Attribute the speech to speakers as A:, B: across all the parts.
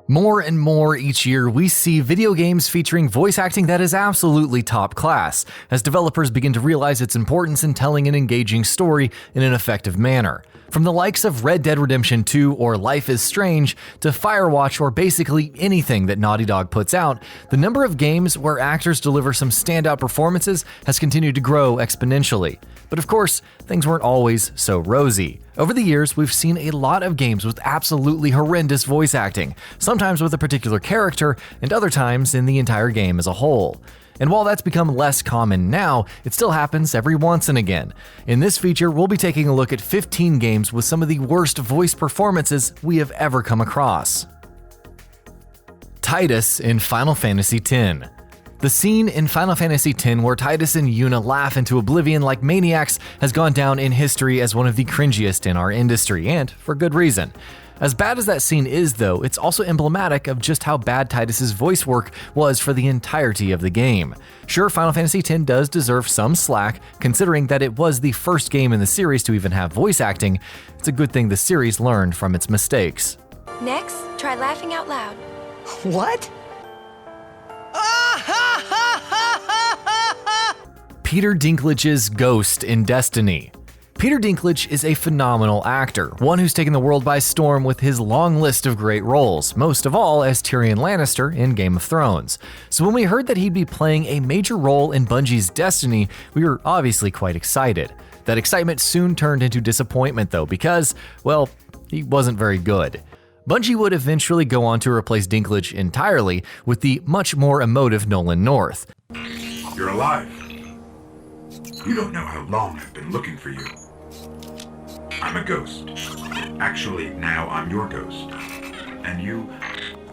A: More and more each year, we see video games featuring voice acting that is absolutely top class, as developers begin to realize its importance in telling an engaging story in an effective manner. From the likes of Red Dead Redemption 2 or Life is Strange to Firewatch or basically anything that Naughty Dog puts out, the number of games where actors deliver some standout performances has continued to grow exponentially. But of course, things weren't always so rosy. Over the years, we've seen a lot of games with absolutely horrendous voice acting, sometimes with a particular character, and other times in the entire game as a whole. And while that's become less common now, it still happens every once and again. In this feature, we'll be taking a look at 15 games with some of the worst voice performances we have ever come across. TIDUS in Final Fantasy X. The scene in Final Fantasy X where Tidus and Yuna laugh into oblivion like maniacs has gone down in history as one of the cringiest in our industry, and for good reason. As bad as that scene is, though, it's also emblematic of just how bad Tidus's voice work was for the entirety of the game. Sure, Final Fantasy X does deserve some slack, considering that it was the first game in the series to even have voice acting. It's a good thing the series learned from its mistakes.
B: Next, try laughing out loud.
C: What?
A: Peter Dinklage's Ghost in Destiny. Peter Dinklage is a phenomenal actor, one who's taken the world by storm with his long list of great roles, most of all as Tyrion Lannister in Game of Thrones. So when we heard that he'd be playing a major role in Bungie's Destiny, we were obviously quite excited. That excitement soon turned into disappointment though, because, well, he wasn't very good. Bungie would eventually go on to replace Dinklage entirely with the much more emotive Nolan North.
D: You're alive. You don't know how long I've been looking for you. I'm a ghost. Actually, now I'm your ghost. And you,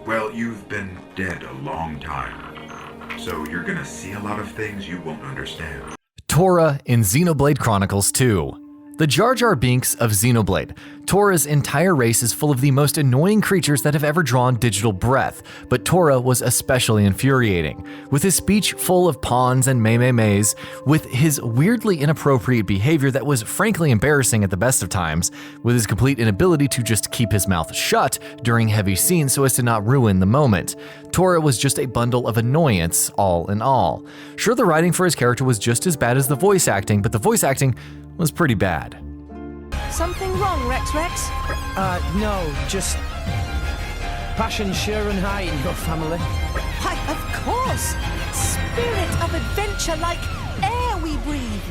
D: well, you've been dead a long time. So you're gonna see a lot of things you won't understand.
A: Tora in Xenoblade Chronicles 2. The Jar Jar Binks of Xenoblade. Tora's entire race is full of the most annoying creatures that have ever drawn digital breath, but Tora was especially infuriating. With his speech full of pawns and meh-meh-mehs, with his weirdly inappropriate behavior that was frankly embarrassing at the best of times, with his complete inability to just keep his mouth shut during heavy scenes so as to not ruin the moment. Tora was just a bundle of annoyance, all in all. Sure, the writing for his character was just as bad as the voice acting, but the voice acting was pretty bad.
E: Something wrong, Rex?
C: No, just passion sure and high in your family.
E: Why, of course! Spirit of adventure like air we breathe.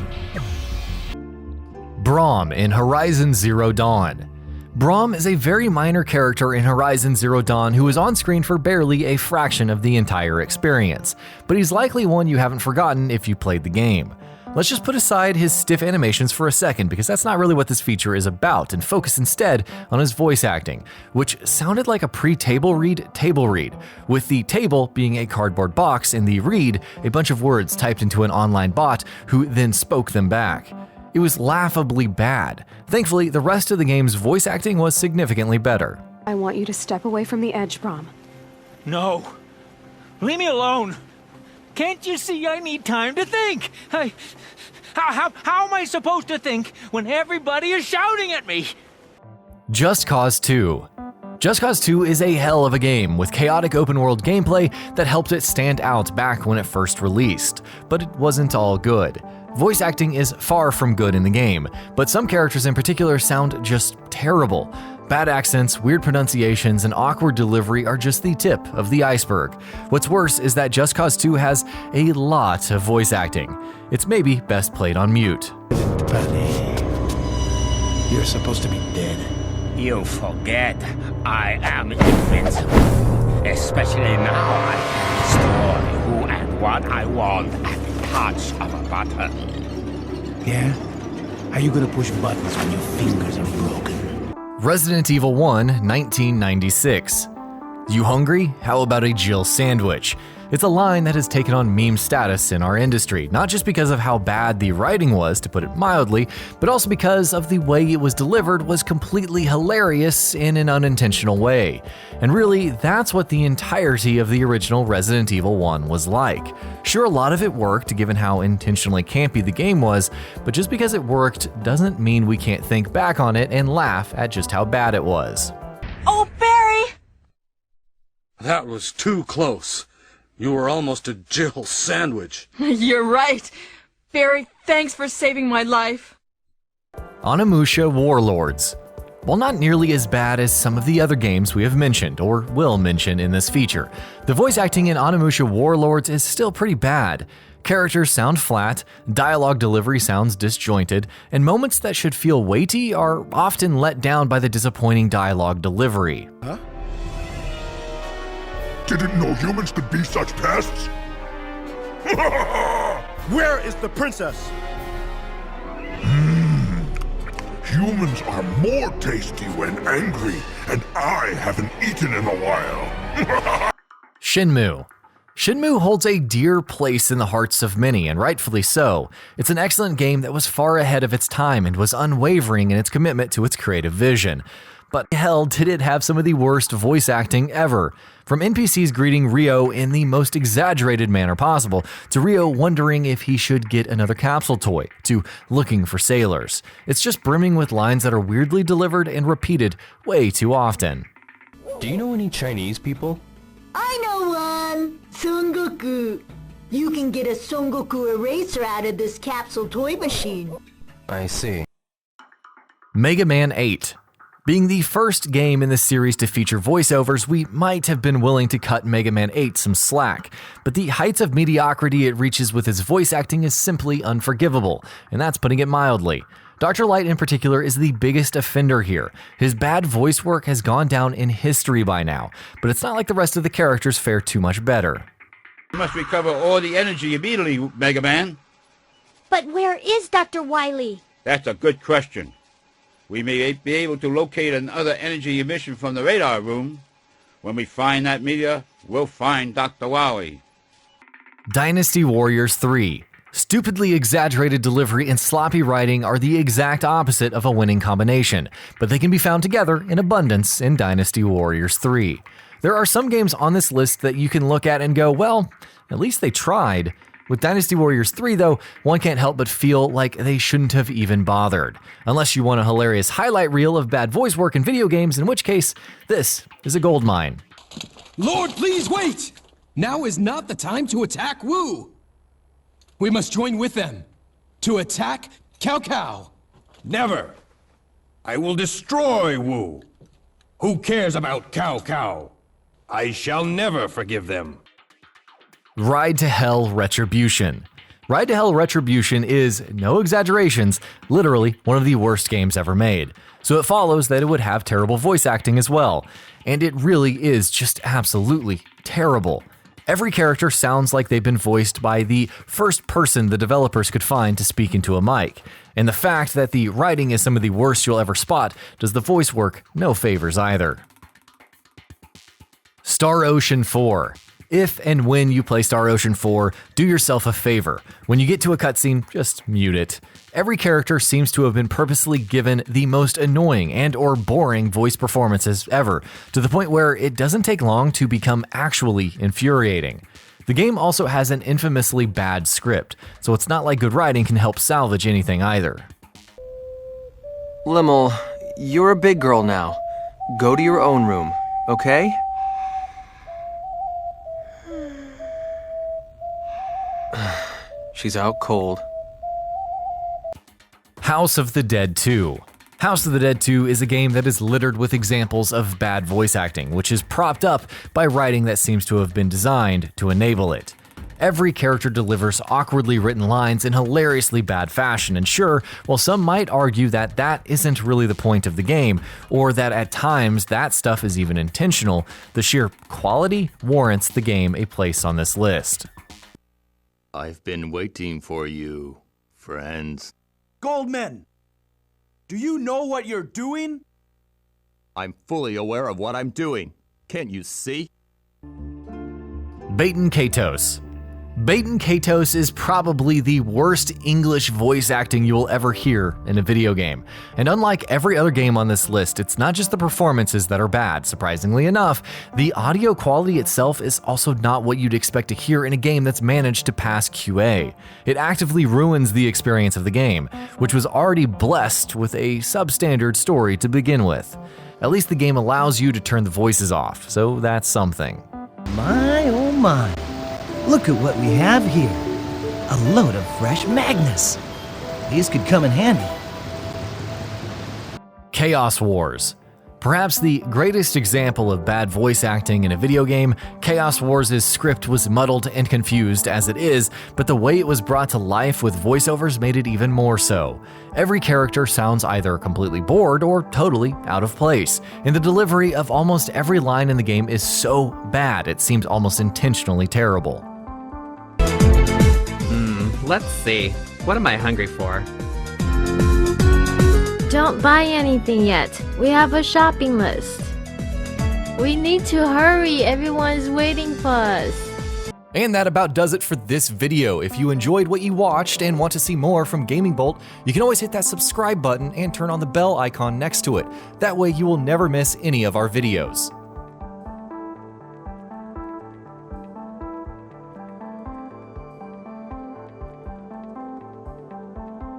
A: BROM in Horizon Zero Dawn. BROM is a very minor character in Horizon Zero Dawn who is on screen for barely a fraction of the entire experience, but he's likely one you haven't forgotten if you played the game. Let's just put aside his stiff animations for a second because that's not really what this feature is about, and focus instead on his voice acting, which sounded like a pre-table read table read, with the table being a cardboard box and the read a bunch of words typed into an online bot who then spoke them back. It was laughably bad. Thankfully, the rest of the game's voice acting was significantly better.
F: I want you to step away from the edge, BROM.
G: No. Leave me alone. Can't you see I need time to think? How am I supposed to think when everybody is shouting at me?
A: Just Cause 2. Just Cause 2 is a hell of a game with chaotic open-world gameplay that helped it stand out back when it first released, but it wasn't all good. Voice acting is far from good in the game, but some characters in particular sound just terrible. Bad accents, weird pronunciations, and awkward delivery are just the tip of the iceberg. What's worse is that Just Cause 2 has a lot of voice acting. It's maybe best played on mute.
H: You're supposed to be dead.
G: You forget I am invincible. Especially now I can destroy who and what I want at the touch of a button.
H: Yeah? Are you gonna push buttons when your fingers are broken?
A: Resident Evil 1, 1996. You hungry? How about a Jill sandwich? It's a line that has taken on meme status in our industry, not just because of how bad the writing was, to put it mildly, but also because of the way it was delivered was completely hilarious in an unintentional way. And really, that's what the entirety of the original Resident Evil 1 was like. Sure, a lot of it worked given how intentionally campy the game was, but just because it worked doesn't mean we can't think back on it and laugh at just how bad it was.
E: Oh, Barry!
I: That was too close. You were almost a Jill sandwich.
E: You're right. Barry, thanks for saving my life.
A: ONIMUSHA Warlords. While not nearly as bad as some of the other games we have mentioned or will mention in this feature, the voice acting in ONIMUSHA Warlords is still pretty bad. Characters sound flat, dialogue delivery sounds disjointed, and moments that should feel weighty are often let down by the disappointing dialogue delivery.
J: Huh? Didn't know humans could be such pests?
H: Where is the princess?
J: Humans are more tasty when angry, and I haven't eaten in a while.
A: SHENMUE. SHENMUE holds a dear place in the hearts of many, and rightfully so. It's an excellent game that was far ahead of its time and was unwavering in its commitment to its creative vision. But hell, did it have some of the worst voice acting ever. From NPCs greeting Rio in the most exaggerated manner possible, to Rio wondering if he should get another capsule toy, to looking for sailors. It's just brimming with lines that are weirdly delivered and repeated way too often.
K: Do you know any Chinese people?
L: I know one! Son Goku. You can get a Son Goku eraser out of this capsule toy machine.
K: I see.
A: Mega Man 8. Being the first game in the series to feature voiceovers, we might have been willing to cut Mega Man 8 some slack, but the heights of mediocrity it reaches with its voice acting is simply unforgivable, and that's putting it mildly. Dr. Light in particular is the biggest offender here. His bad voice work has gone down in history by now, but it's not like the rest of the characters fare too much better.
M: You must recover all the energy immediately, Mega Man.
N: But where is Dr. Wily?
M: That's a good question. We may be able to locate another energy emission from the radar room. When we find that meteor, we'll find Dr. Wily.
A: Dynasty Warriors 3. Stupidly exaggerated delivery and sloppy writing are the exact opposite of a winning combination, but they can be found together in abundance in Dynasty Warriors 3. There are some games on this list that you can look at and go, well, at least they tried. With Dynasty Warriors 3, though, one can't help but feel like they shouldn't have even bothered. Unless you want a hilarious highlight reel of bad voice work in video games, in which case, this is a goldmine.
O: Lord, please wait! Now is not the time to attack Wu! We must join with them to attack Cao Cao.
P: Never! I will destroy Wu! Who cares about Cao Cao? I shall never forgive them.
A: Ride to Hell Retribution. Ride to Hell Retribution is, no exaggerations, literally one of the worst games ever made. So it follows that it would have terrible voice acting as well. And it really is just absolutely terrible. Every character sounds like they've been voiced by the first person the developers could find to speak into a mic. And the fact that the writing is some of the worst you'll ever spot does the voice work no favors either. Star Ocean 4. If and when you play Star Ocean 4, do yourself a favor. When you get to a cutscene, just mute it. Every character seems to have been purposely given the most annoying and or boring voice performances ever, to the point where it doesn't take long to become actually infuriating. The game also has an infamously bad script, so it's not like good writing can help salvage anything either.
Q: Limmel, you're a big girl now. Go to your own room, okay? She's out cold.
A: House of the Dead 2. House of the Dead 2 is a game that is littered with examples of bad voice acting, which is propped up by writing that seems to have been designed to enable it. Every character delivers awkwardly written lines in hilariously bad fashion, and sure, while some might argue that that isn't really the point of the game, or that at times that stuff is even intentional, the sheer quality warrants the game a place on this list.
R: I've been waiting for you, friends.
H: Goldman! Do you know what you're doing?
R: I'm fully aware of what I'm doing. Can't you see?
A: BATEN KAITOS. BATEN KAITOS is probably the worst English voice acting you will ever hear in a video game. And unlike every other game on this list, it's not just the performances that are bad. Surprisingly enough, the audio quality itself is also not what you'd expect to hear in a game that's managed to pass QA. It actively ruins the experience of the game, which was already blessed with a substandard story to begin with. At least the game allows you to turn the voices off, so that's something.
C: My oh my. Look at what we have here. A load of fresh magnets. These could come in handy.
A: Chaos Wars. Perhaps the greatest example of bad voice acting in a video game, Chaos Wars' script was muddled and confused as it is, but the way it was brought to life with voiceovers made it even more so. Every character sounds either completely bored or totally out of place, and the delivery of almost every line in the game is so bad it seems almost intentionally terrible.
S: Let's see. What am I hungry for?
N: Don't buy anything yet. We have a shopping list. We need to hurry. Everyone's waiting for us.
A: And that about does it for this video. If you enjoyed what you watched and want to see more from GamingBolt, you can always hit that subscribe button and turn on the bell icon next to it. That way you will never miss any of our videos.